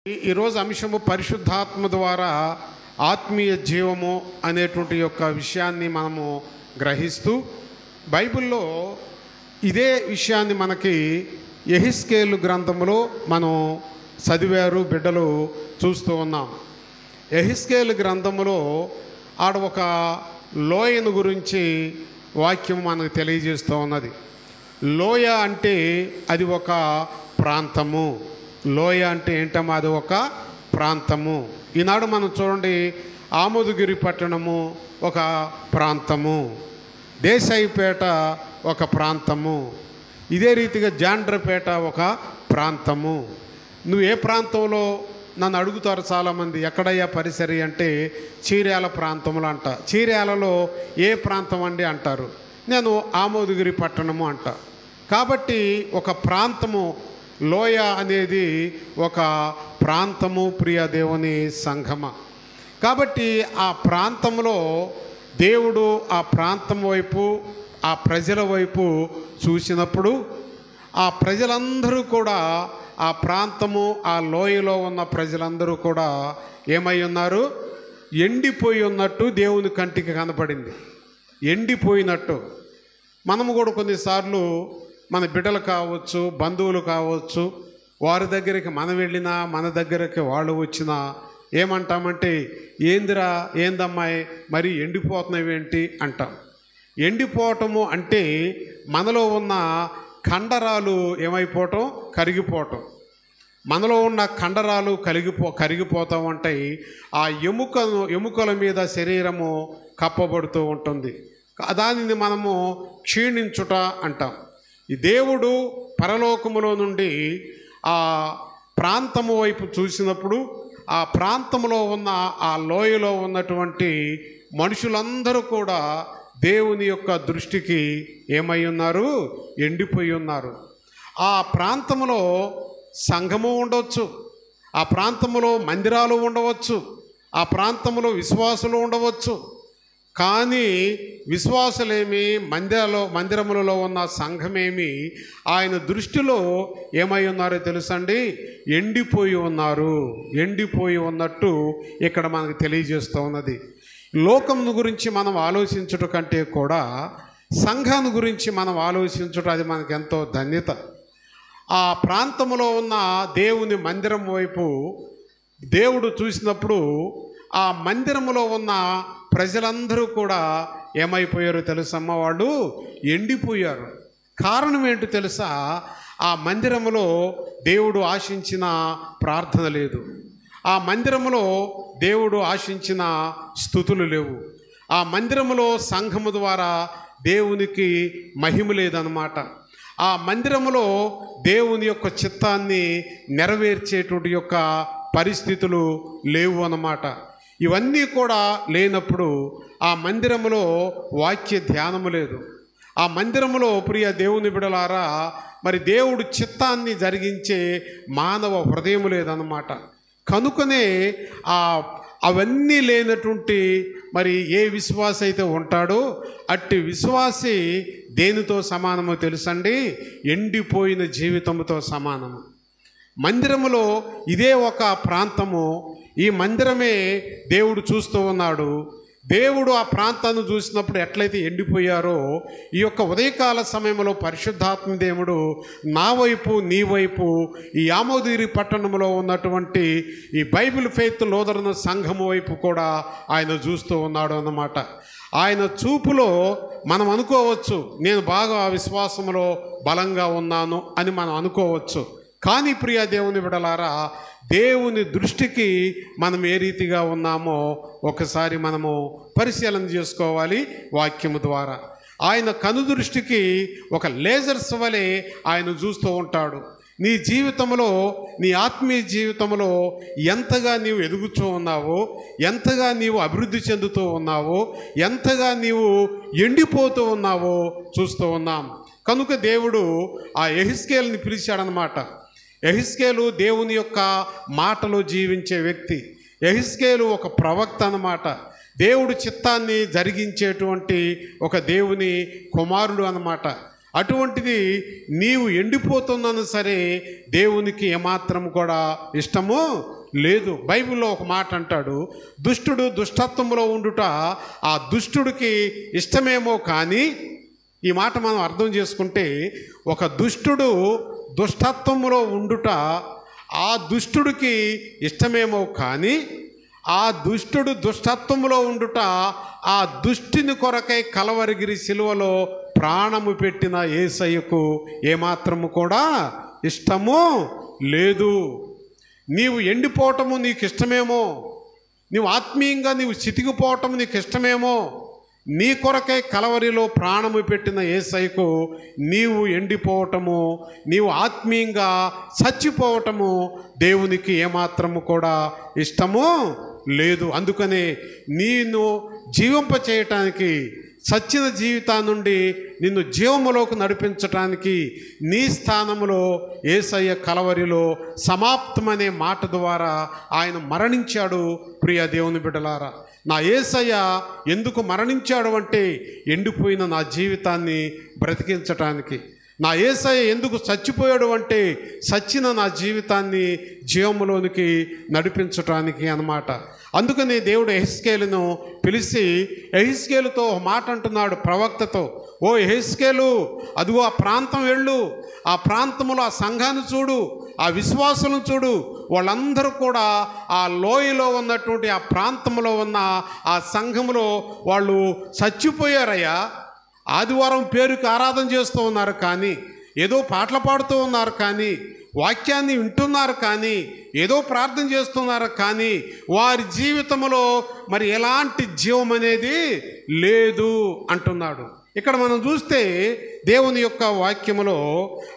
ఈరోజు అంశము పరిశుద్ధాత్మ ద్వారా ఆత్మీయ జీవము అనేటువంటి యొక్క విషయాన్ని మనము గ్రహిస్తూ బైబిల్లో ఇదే విషయాన్ని మనకి యెహెజ్కేలు గ్రంథంలో మనం చదివారు బిడ్డలు చూస్తూ ఉన్నాం. యెహెజ్కేలు గ్రంథంలో ఆడ ఒక లోయను గురించి వాక్యం మనకు తెలియజేస్తూ ఉన్నది. లోయ అంటే అది ఒక ప్రాంతము. లోయ అంటే ఏంటమ్మా? అది ఒక ప్రాంతము. ఈనాడు మనం చూడండి, ఆమోదగిరి పట్టణము ఒక ప్రాంతము, దేశాయిపేట ఒక ప్రాంతము, ఇదే రీతిగా జాండ్రపేట ఒక ప్రాంతము. నువ్వు ఏ ప్రాంతంలో నన్ను అడుగుతారు చాలామంది, ఎక్కడయ్యా పరిసరి అంటే చీర్యాల ప్రాంతంలో అంట. చీర్యాలలో ఏ ప్రాంతం అండి అంటారు, నేను ఆమోదగిరి పట్టణము అంట. కాబట్టి ఒక ప్రాంతము, లోయ అనేది ఒక ప్రాంతము, ప్రియ దేవుని సంఘమ. కాబట్టి ఆ ప్రాంతంలో దేవుడు ఆ ప్రాంతం వైపు, ఆ ప్రజల వైపు చూసినప్పుడు ఆ ప్రజలందరూ కూడా, ఆ ప్రాంతము, ఆ లోయలో ఉన్న ప్రజలందరూ కూడా ఏమై ఉన్నారు? ఎండిపోయి ఉన్నట్టు దేవుని కంటికి కనపడింది. ఎండిపోయినట్టు. మనము కూడా కొన్నిసార్లు మన బిడ్డలు కావచ్చు, బంధువులు కావచ్చు, వారి దగ్గరికి మనం వెళ్ళినా, మన దగ్గరికి వాళ్ళు వచ్చినా ఏమంటామంటే, ఏందిరా, ఏందమ్మాయి, మరి ఎండిపోతున్నావేంటి అంటాం. ఎండిపోవటము అంటే మనలో ఉన్న కండరాలు ఏమైపోవటం? కరిగిపోవటం. మనలో ఉన్న కండరాలు కరిగిపోతూ ఉంటాయి. ఆ ఎముకల మీద శరీరము కప్పబడుతూ ఉంటుంది. దానిని మనము క్షీణించుట అంటాం. ఈ దేవుడు పరలోకములో నుండి ఆ ప్రాంతము వైపు చూసినప్పుడు ఆ ప్రాంతంలో ఉన్న, ఆ లోయలో ఉన్నటువంటి మనుషులందరూ కూడా దేవుని యొక్క దృష్టికి ఏమై ఉన్నారు? ఎండిపోయి ఉన్నారు. ఆ ప్రాంతంలో సంఘము ఉండవచ్చు, ఆ ప్రాంతంలో మందిరాలు ఉండవచ్చు, ఆ ప్రాంతంలో విశ్వాసులు ఉండవచ్చు. కానీ విశ్వాసులేమి, మందిరములలో ఉన్న సంఘమేమి ఆయన దృష్టిలో ఏమై ఉన్నారో తెలుసండి? ఎండిపోయి ఉన్నారు. ఎండిపోయి ఉన్నట్టు ఇక్కడ మనకు తెలియజేస్తూ ఉన్నది. లోకం గురించి మనం ఆలోచించుట కంటే కూడా సంఘాన్ని గురించి మనం ఆలోచించుట, అది మనకు ఎంతో ధన్యత. ఆ ప్రాంతంలో ఉన్న దేవుని మందిరం వైపు దేవుడు చూసినప్పుడు ఆ మందిరములో ఉన్న ప్రజలందరూ కూడా ఏమైపోయారో తెలుసమ్మ? వాళ్ళు ఎండిపోయారు. కారణం ఏంటో తెలుసా? ఆ మందిరములో దేవుడు ఆశించిన ప్రార్థన లేదు. ఆ మందిరములో దేవుడు ఆశించిన స్తుతులు లేవు. ఆ మందిరములో సంఘము ద్వారా దేవునికి మహిమ లేదన్నమాట. ఆ మందిరములో దేవుని యొక్క చిత్తాన్ని నెరవేర్చేటువంటి యొక్క పరిస్థితులు లేవు అన్నమాట. ఇవన్నీ కూడా లేనప్పుడు ఆ మందిరములో వాక్య ధ్యానము లేదు. ఆ మందిరములో ప్రియ దేవుని బిడలారా, మరి దేవుడు చిత్తాన్ని జరిగించే మానవ హృదయం లేదన్నమాట. కనుకనే అవన్నీ లేనటువంటి మరి ఏ విశ్వాస అయితే ఉంటాడో అట్టి విశ్వాసి దేనితో సమానమో తెలుసండి? ఎండిపోయిన జీవితంతో సమానము. మందిరములో ఇదే ఒక ప్రాంతము. ఈ మందిరమే దేవుడు చూస్తూ ఉన్నాడు. దేవుడు ఆ ప్రాంతాన్ని చూసినప్పుడు ఎట్లయితే ఎండిపోయారో, ఈ యొక్క ఉదయకాల సమయంలో పరిశుద్ధాత్మ దేవుడు నా వైపు, నీ వైపు, ఈ ఆమోదగిరి పట్టణంలో ఉన్నటువంటి ఈ బైబిల్ ఫెయిత్ లోదరణ సంఘము వైపు కూడా ఆయన చూస్తూ ఉన్నాడు అన్నమాట. ఆయన చూపులో మనం అనుకోవచ్చు, నేను బాగా విశ్వాసంలో బలంగా ఉన్నాను అని మనం అనుకోవచ్చు. కానీ ప్రియ దేవుని బిడలారా, దేవుని దృష్టికి మనం ఏ రీతిగా ఉన్నామో ఒకసారి మనము పరిశీలన చేసుకోవాలి వాక్యము ద్వారా. ఆయన కనుదృష్టికి ఒక లేజర్స్ వలె ఆయన చూస్తూ ఉంటాడు. నీ జీవితంలో, నీ ఆత్మీయ జీవితంలో ఎంతగా నీవు ఎదుగుతూ ఉన్నావో, ఎంతగా నీవు అభివృద్ధి చెందుతూ ఉన్నావో, ఎంతగా నీవు ఎండిపోతూ ఉన్నావో చూస్తూ ఉన్నాం. కనుక దేవుడు ఆ యెహెజ్కేలుని పిలిచాడనమాట. యెహెజ్కేలు దేవుని యొక్క మాటలో జీవించే వ్యక్తి. యెహెజ్కేలు ఒక ప్రవక్త అన్నమాట. దేవుడు చిత్తాన్ని జరిగించేటువంటి ఒక దేవుని కుమారుడు అన్నమాట. అటువంటిది నీవు ఎండిపోతున్నాను సరే దేవునికి ఏమాత్రం కూడా ఇష్టము లేదు. బైబిల్లో ఒక మాట అంటాడు, దుష్టుడు దుష్టత్వంలో ఉండుట ఆ దుష్టుడికి ఇష్టమేమో కానీ, ఈ మాట మనం అర్థం చేసుకుంటే, ఒక దుష్టుడు దుష్టత్వంలో ఉండుట ఆ దుష్టుడికి ఇష్టమేమో కానీ, ఆ దుష్టుడు దుష్టత్వంలో ఉండుట ఆ దుష్టిని కొరకై కలవరిగిరి సిలువలో ప్రాణము పెట్టిన యేసయ్యకు ఏమాత్రము కూడా ఇష్టము లేదు. నీవు ఎండిపోవటము నీకు ఇష్టమేమో, నీవు ఆత్మీయంగా నీవు చితికిపోవటము నీకు ఇష్టమేమో, నీ కొరకై కలవరిలో ప్రాణము పెట్టిన యేసయ్యకు నీవు ఎండిపోవటము, నీవు ఆత్మీయంగా చచ్చిపోవటము దేవునికి ఏమాత్రము కూడా ఇష్టము లేదు. అందుకనే నిన్ను జీవింపచేయటానికి, సచ్చిన జీవితం నుండి నిన్ను జీవములోకి నడిపించటానికి నీ స్థానములో యేసయ్య కలవరిలో సమాప్తమనే మాట ద్వారా ఆయన మరణించాడు. ప్రియ దేవుని బిడ్డలారా, నా యేసయ్య ఎందుకు మరణించాడు అంటే ఎండిపోయిన నా జీవితాన్ని బ్రతికించటానికి. నా యేసయ్య ఎందుకు చచ్చిపోయాడు అంటే చచ్చిన నా జీవితాన్ని జీవములోనికి నడిపించటానికి అన్నమాట. అందుకని దేవుడు యెహెజ్కేలును పిలిచి యెహెజ్కేలుతో ఒక మాట అంటున్నాడు ప్రవక్తతో, ఓ యెహెజ్కేలు, అదిగో ఆ ప్రాంతం వెళ్ళు, ఆ ప్రాంతంలో ఆ సంఘాన్ని చూడు, ఆ విశ్వాసులను చూడు, వాళ్ళందరూ కూడా ఆ లోయలో ఉన్నటువంటి ఆ ప్రాంతంలో ఉన్న ఆ సంఘములో వాళ్ళు చచ్చిపోయారయ్యా. ఆదివారం పేరుకి ఆరాధన చేస్తూ ఉన్నారు కానీ, ఏదో పాటలు పాడుతూ ఉన్నారు కానీ, వాక్యాన్ని వింటున్నారు కానీ, ఏదో ప్రార్థన చేస్తున్నారు కానీ వారి జీవితంలో మరి ఎలాంటి జీవం అనేది లేదు అంటున్నాడు. ఇక్కడ మనం చూస్తే దేవుని యొక్క వాక్యములో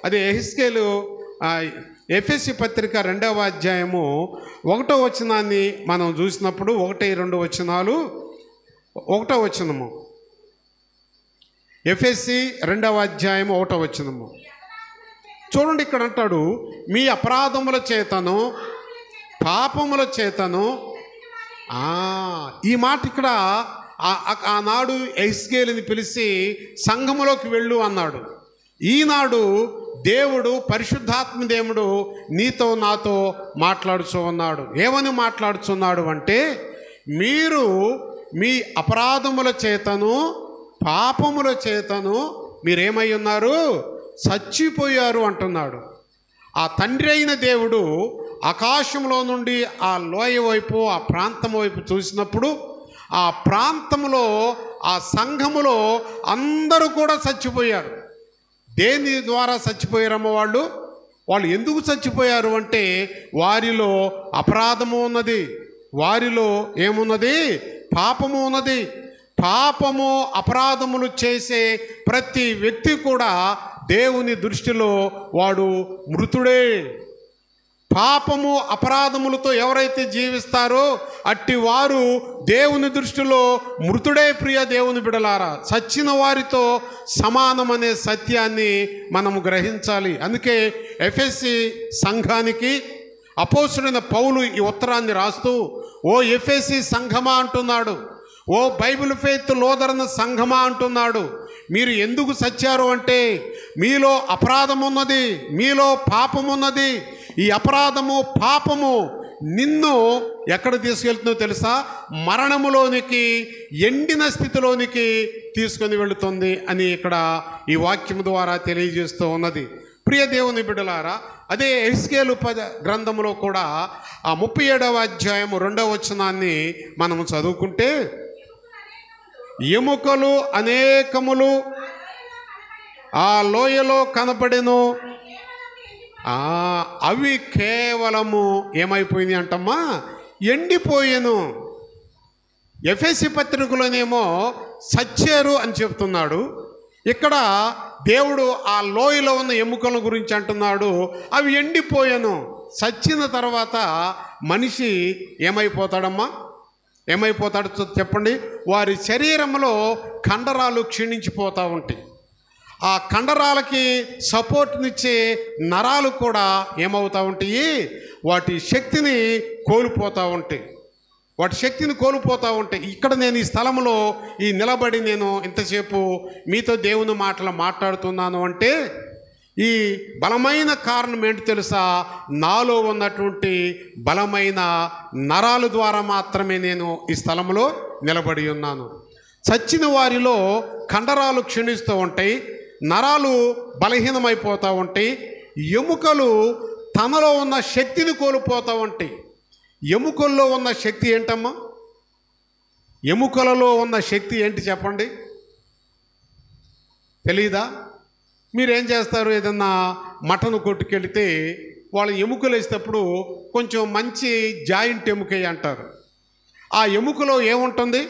అదే యెహెజ్కేలు ఎఫెసీ పత్రిక 2వ అధ్యాయము 1వ వచనాన్ని మనం చూసినప్పుడు 1-2 వచనాలు, 1వ వచనము ఎఫెసీ 2వ అధ్యాయం 1వ వచనము చూడండి. ఇక్కడ అంటాడు, మీ అపరాధముల చేతను పాపముల చేతను. ఈ మాట ఇక్కడ ఆనాడు యెహెజ్కేలుని పిలిచి సంఘములోకి వెళ్ళు అన్నాడు. ఈనాడు దేవుడు పరిశుద్ధాత్మ దేవుడు నీతో నాతో మాట్లాడుచూ ఉన్నాడు. ఏమని మాట్లాడుచున్నాడు అంటే, మీరు మీ అపరాధముల చేతను పాపముల చేతను మీరేమై ఉన్నారు, చచ్చిపోయారు అంటున్నాడు. ఆ తండ్రి అయిన దేవుడు ఆకాశంలో నుండి ఆ లోయ వైపు, ఆ ప్రాంతం వైపు చూసినప్పుడు ఆ ప్రాంతంలో ఆ సంఘములో అందరూ కూడా చచ్చిపోయారు. దేని ద్వారా చచ్చిపోయారమ్మో వాళ్ళు ఎందుకు చచ్చిపోయారు అంటే వారిలో అపరాధము ఉన్నది, వారిలో ఏమున్నది, పాపము ఉన్నది. పాపము అపరాధములు చేసే ప్రతి వ్యక్తి కూడా దేవుని దృష్టిలో వాడు మృతుడే. పాపము అపరాధములతో ఎవరైతే జీవిస్తారో అట్టి వారు దేవుని దృష్టిలో మృతుడే. ప్రియ దేవుని బిడలారా, చచ్చిన వారితో సమానమనే సత్యాన్ని మనము గ్రహించాలి. అందుకే ఎఫెసీ సంఘానికి అపోస్తలుడైన పౌలు ఈ ఉత్తరాన్ని రాస్తూ, ఓ ఎఫెసీ సంఘమా అంటున్నాడు, ఓ బైబిల్ ఫెయిత్ లోదరన సంఘమా అంటున్నాడు, మీరు ఎందుకు చచ్చారు అంటే మీలో అపరాధం ఉన్నది, మీలో పాపం ఉన్నది. ఈ అపరాధము పాపము నిన్ను ఎక్కడ తీసుకెళ్తుందో తెలుసా? మరణములోనికి, ఎండిన స్థితిలోనికి తీసుకొని వెళుతుంది అని ఇక్కడ ఈ వాక్యం ద్వారా తెలియజేస్తూ ఉన్నది. ప్రియ దేవుని బిడ్డలారా, అదే యెహెజ్కేలు గ్రంథంలో కూడా ఆ 37వ అధ్యాయము 2వ వచనాన్ని మనం చదువుకుంటే, ఎముకలు అనేకములు ఆ లోయలో కనపడెను, అవి కేవలము ఏమైపోయింది అంటమ్మా, ఎండిపోయాను. ఎఫెసీ పత్రికలోనేమో చచ్చారు అని చెప్తున్నాడు. ఇక్కడ దేవుడు ఆ లోయలో ఉన్న ఎముకల గురించి అంటున్నాడు, అవి ఎండిపోయాను. చచ్చిన తర్వాత మనిషి ఏమైపోతాడమ్మా, ఏమైపోతాడు చెప్పండి? వారి శరీరంలో కండరాలు క్షీణించిపోతూ ఉంటాయి. ఆ కండరాలకి సపోర్ట్నిచ్చే నరాలు కూడా ఏమవుతూ ఉంటాయి, వాటి శక్తిని కోల్పోతూ ఉంటాయి. వాటి శక్తిని కోల్పోతూ ఉంటాయి. ఇక్కడ నేను ఈ స్థలంలో నిలబడి నేను ఇంతసేపు మీతో దేవుని మాటలు మాట్లాడుతున్నాను అంటే ఈ బలమైన కారణం ఏంటి తెలుసా? నాలో ఉన్నటువంటి బలమైన నరాల ద్వారా మాత్రమే నేను ఈ స్థలంలో నిలబడి ఉన్నాను. చచ్చిన వారిలో కండరాలు క్షీణిస్తూ ఉంటాయి, నరాలు బలహీనమైపోతూ ఉంటాయి, ఎముకలు తనలో ఉన్న శక్తిని కోల్పోతూ ఉంటాయి. ఎముకల్లో ఉన్న శక్తి ఏంటమ్మా? ఎముకలలో ఉన్న శక్తి ఏంటి చెప్పండి? తెలీదా? మీరేం చేస్తారు? ఏదన్నా మటన్ కొట్టుకెళ్తే వాళ్ళు ఎముకలు వేసేటప్పుడు కొంచెం మంచి జాయింట్ ఎముక అంటారు. ఆ ఎముకలో ఏముంటుంది?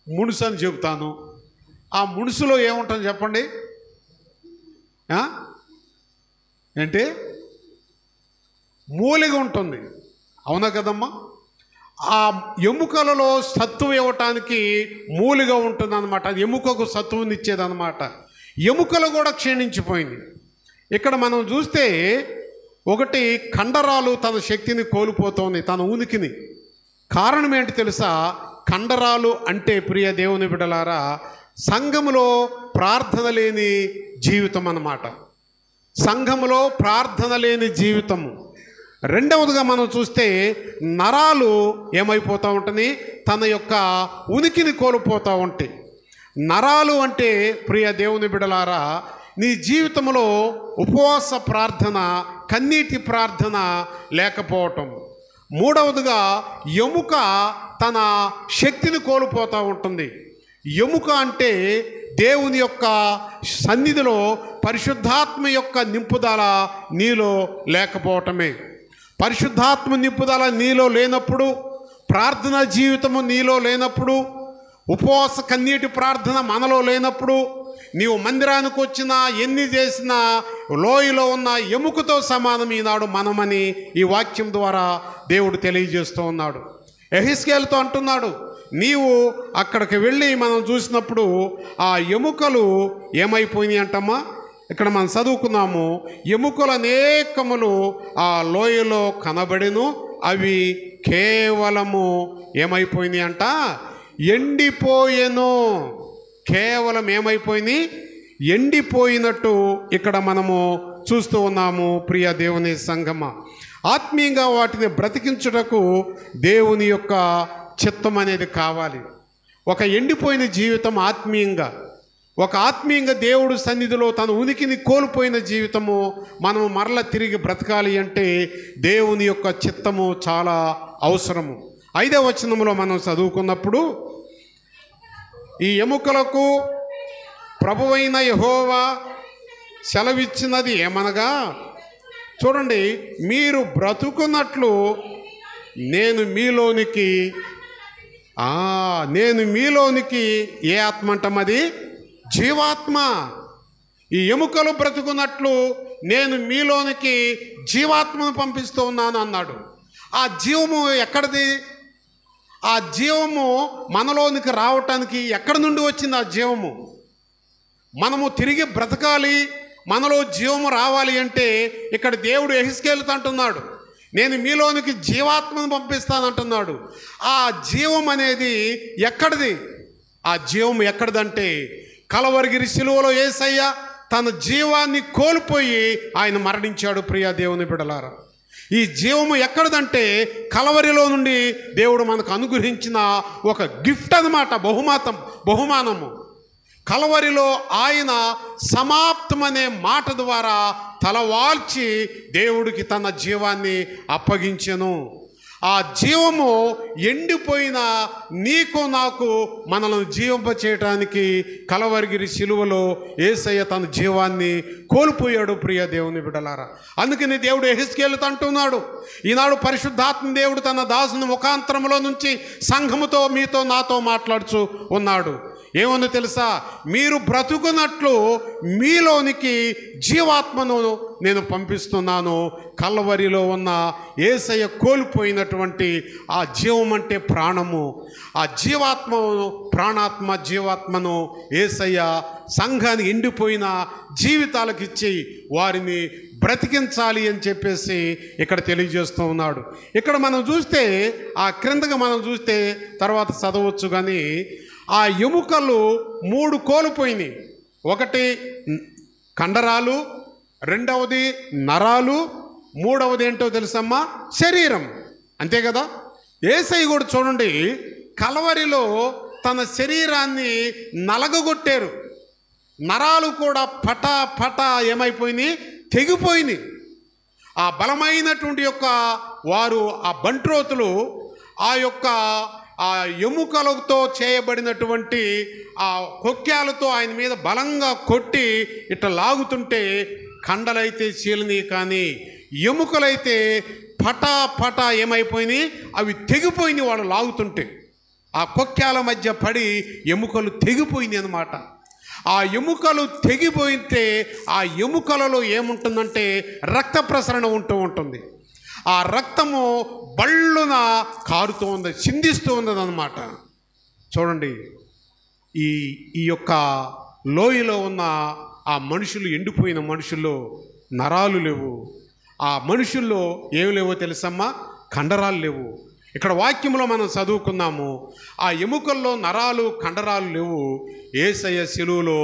మునుసు అని చెబుతాను. ఆ మునుసులో ఏముంటుంది చెప్పండి? ఏంటి? మూలిగ ఉంటుంది. అవునా కదమ్మా? ఆ ఎముకలలో సత్తువ ఇవ్వటానికి మూలిగా ఉంటుందన్నమాట. అది ఎముకకు సత్తువనిచ్చేదన్నమాట. ఎముకలు కూడా క్షీణించిపోయింది. ఇక్కడ మనం చూస్తే ఒకటి, కండరాలు తన శక్తిని కోల్పోతుంది, తన ఉనికిని. కారణం ఏంటి తెలుసా? కండరాలు అంటే ప్రియ దేవుని బిడ్డలారా, సంఘములో ప్రార్థన లేని జీవితం అన్నమాట. సంఘములో ప్రార్థన లేని జీవితము. రెండవదిగా మనం చూస్తే నరాలు ఏమైపోతూ ఉంటుంది? తన యొక్క ఉనికిని కోల్పోతూ ఉంటాయి. నరాలు అంటే ప్రియ దేవుని బిడ్డలారా, నీ జీవితంలో ఉపవాస ప్రార్థన, కన్నీటి ప్రార్థన లేకపోవటం. మూడవదిగా ఎముక తన శక్తిని కోల్పోతూ ఉంటుంది. ఎముక అంటే దేవుని యొక్క సన్నిధిలో పరిశుద్ధాత్మ యొక్క నింపుదల నీలో లేకపోవటమే. పరిశుద్ధాత్మ నింపుదల నీలో లేనప్పుడు, ప్రార్థనా జీవితము నీలో లేనప్పుడు, ఉపవాస కన్నీటి ప్రార్థన మనలో లేనప్పుడు, నీవు మందిరానికి వచ్చినా ఎన్ని చేసినా లోయలో ఉన్న ఎముకతో సమానం ఈనాడు మనమని ఈ వాక్యం ద్వారా దేవుడు తెలియజేస్తూ ఉన్నాడు. యెహెజ్కేలుతో అంటున్నాడు, నీవు అక్కడికి వెళ్ళి మనం చూసినప్పుడు ఆ ఎముకలు ఏమైపోయినాయి అంటమ్మా? ఇక్కడ మనం చదువుకున్నాము, ఎముకలు అనేకములు ఆ లోయలో కనబడెను, అవి కేవలము ఏమైపోయినాయి అంట? ఎండిపోయెను. కేవలం ఏమైపోయినాయి? ఎండిపోయినట్టు ఇక్కడ మనము చూస్తూ ఉన్నాము. ప్రియ దేవుని సంగమ, ఆత్మీయంగా వాటిని బ్రతికించుటకు దేవుని యొక్క చిత్తం అనేది కావాలి. ఒక ఎండిపోయిన జీవితం ఆత్మీయంగా దేవుడు సన్నిధిలో తన ఉనికిని కోల్పోయిన జీవితము మనము మరల తిరిగి బ్రతకాలి అంటే దేవుని యొక్క చిత్తము చాలా అవసరము. 5వ వచనంలో మనం చదువుకున్నప్పుడు, ఈ ఎముకలకు ప్రభువైన యెహోవా సెలవిచ్చినది ఏమనగా, చూడండి, మీరు బ్రతుకున్నట్లు నేను మీలోనికి ఏ ఆత్మ అంటామది? జీవాత్మ. ఈ ఎముకలు బ్రతుకున్నట్లు నేను మీలోనికి జీవాత్మను పంపిస్తూ ఉన్నాను అన్నాడు. ఆ జీవము ఎక్కడిది? ఆ జీవము మనలోనికి రావటానికి ఎక్కడి నుండి వచ్చింది? ఆ జీవము మనము తిరిగి బ్రతకాలి, మనలో జీవము రావాలి అంటే ఇక్కడ దేవుడు యెహెజ్కేలుతో అంటున్నాడు, నేను మీలోనికి జీవాత్మను పంపిస్తానంటున్నాడు. ఆ జీవం అనేది ఎక్కడిది? ఆ జీవం ఎక్కడిదంటే కలవరిగిరి శిలువలో యేసయ్య తన జీవాన్ని కోల్పోయి ఆయన మరణించాడు. ప్రియ దేవుని బిడ్డలారా, ఈ జీవము ఎక్కడిదంటే కలవరిలో నుండి దేవుడు మనకు అనుగ్రహించిన ఒక గిఫ్ట్ అన్నమాట, బహుమానము. కలవరిలో ఆయన సమాప్తమనే మాట ద్వారా తలవాల్చి దేవుడికి తన జీవాన్ని అప్పగించెను. ఆ జీవము ఎండిపోయిన నీకు నాకు మనల్ని జీవింపచేయటానికి కలవరిగిరి శిలువలో యేసయ్య తన జీవాన్ని కోల్పోయాడు. ప్రియ దేవుని బిడ్డలారా, అందుకని దేవుడు యెహెజ్కేలుతో అంటున్నాడు, ఈనాడు పరిశుద్ధాత్మ దేవుడు తన దాసుని ముఖాంతరంలో నుంచి సంఘముతో, మీతో, నాతో మాట్లాడుచు ఉన్నాడు. ఏముందో తెలుసా? మీరు బ్రతుకున్నట్లు మీలోనికి జీవాత్మను నేను పంపిస్తున్నాను. కల్వరిలో ఉన్న యేసయ్య కోల్పోయినటువంటి ఆ జీవం అంటే ప్రాణము, ఆ జీవాత్మను, ప్రాణాత్మ జీవాత్మను యేసయ్య సంఘానికి ఎండిపోయిన జీవితాలకు ఇచ్చి వారిని బ్రతికించాలి అని చెప్పేసి ఇక్కడ తెలియజేస్తూ ఉన్నాడు. ఇక్కడ మనం చూస్తే ఆ క్రిందగా మనం చూస్తే తర్వాత చదవచ్చు, కానీ ఆ ఎముకలు 3 కోల్పోయినాయి. ఒకటి కండరాలు, రెండవది నరాలు, మూడవది ఏంటో తెలుసమ్మా? శరీరం. అంతే కదా? యేసయ్య కూడా చూడండి, కల్వరిలో తన శరీరాన్ని నలగగొట్టారు. నరాలు కూడా పటా పటా ఏమైపోయినాయి? తెగిపోయినాయి. ఆ బలమైనటువంటి యొక్క వారు ఆ బంట్రోతులు ఆ యొక్క ఆ ఎముకలతో చేయబడినటువంటి ఆ కొక్యాలతో ఆయన మీద బలంగా కొట్టి ఇట్లా లాగుతుంటే కండలైతే చీలినాయి, కానీ ఎముకలైతే పటా పటా ఏమైపోయినాయి? అవి తెగిపోయినాయి. వాళ్ళు లాగుతుంటే ఆ కొక్యాల మధ్య పడి ఎముకలు తెగిపోయినాయి అన్నమాట. ఆ ఎముకలు తెగిపోయితే ఆ ఎముకలలో ఏముంటుందంటే రక్త ప్రసరణ ఉంటుంది. ఆ రక్తము బళ్ళున కారుతూ ఉంది, చిందిస్తూ ఉన్నది అన్నమాట. చూడండి, ఈ యొక్క లోయలో ఉన్న ఆ మనుషులు, ఎండిపోయిన మనుషుల్లో నరాలు లేవు. ఆ మనుషుల్లో ఏమి లేవో తెలుసమ్మా? కండరాలు లేవు. ఇక్కడ వాక్యంలో మనం చదువుకున్నాము, ఆ ఎముకల్లో నరాలు కండరాలు లేవు. యేసయ్య శిలువలో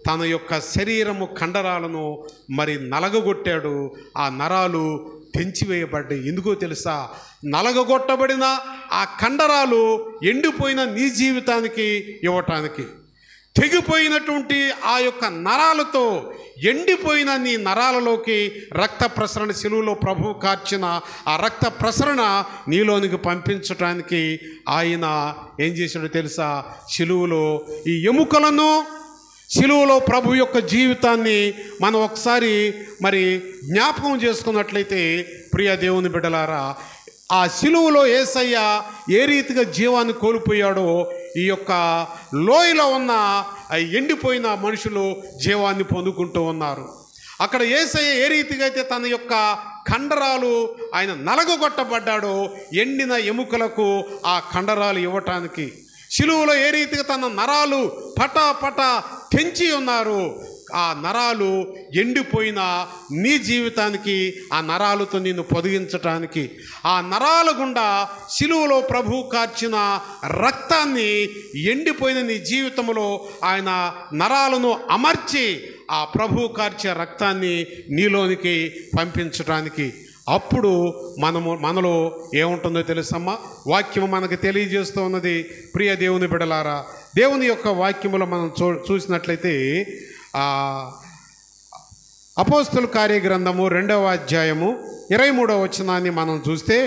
తన యొక్క శరీరము కండరాలను మరి నలగగొట్టాడు. ఆ నరాలు తెంచివేయబడ్డాయి. ఎందుకో తెలుసా? నలగగొట్టబడిన ఆ కండరాలు ఎండిపోయిన నీ జీవితానికి ఇవ్వటానికి, తెగిపోయినటువంటి ఆ యొక్క నరాలతో ఎండిపోయిన నీ నరాలలోకి రక్త ప్రసరణ, శిలువలో ప్రభువు కార్చిన ఆ రక్త ప్రసరణ నీలోనికి పంపించటానికి ఆయన ఏం చేశాడో తెలుసా? శిలువలో ఈ ఎముకలను, శిలువలో ప్రభు యొక్క జీవితాన్ని మనం ఒకసారి మరి జ్ఞాపకం చేసుకున్నట్లయితే, ప్రియ దేవుని బిడ్డలారా, ఆ శిలువలో యేసయ్య ఏ రీతిగా జీవాన్ని కోల్పోయాడో ఈ యొక్క లోయలో ఉన్న ఎండిపోయిన మనుషులు జీవాన్ని పొందుకుంటూ ఉన్నారు. అక్కడ యేసయ్య ఏ రీతిగా అయితే తన యొక్క కండరాలు ఆయన నలగొట్టబడ్డాడో ఎండిన ఎముకలకు ఆ కండరాలు ఇవ్వటానికి, శిలువలో ఏ రీతిగా తన నరాలు పటా పటా తెంచి ఉన్నారు, ఆ నరాలు ఎండిపోయిన నీ జీవితానికి ఆ నరాలతో నిన్ను పొదిగించటానికి, ఆ నరాల గుండా శిలువలో ప్రభు కార్చిన రక్తాన్ని ఎండిపోయిన నీ జీవితంలో ఆయన నరాలను అమర్చి ఆ ప్రభు కార్చే రక్తాన్ని నీలోనికి పంపించటానికి, అప్పుడు మనలో ఏముంటుందో తెలుసమ్మా? వాక్యము మనకు తెలియజేస్తూ ఉన్నది. ప్రియ దేవుని బిడలారా, దేవుని యొక్క వాక్యములో మనం చూసినట్లయితే అపోస్తల కార్యగ్రంథము 2వ అధ్యాయము 23వ వచనాన్ని మనం చూస్తే,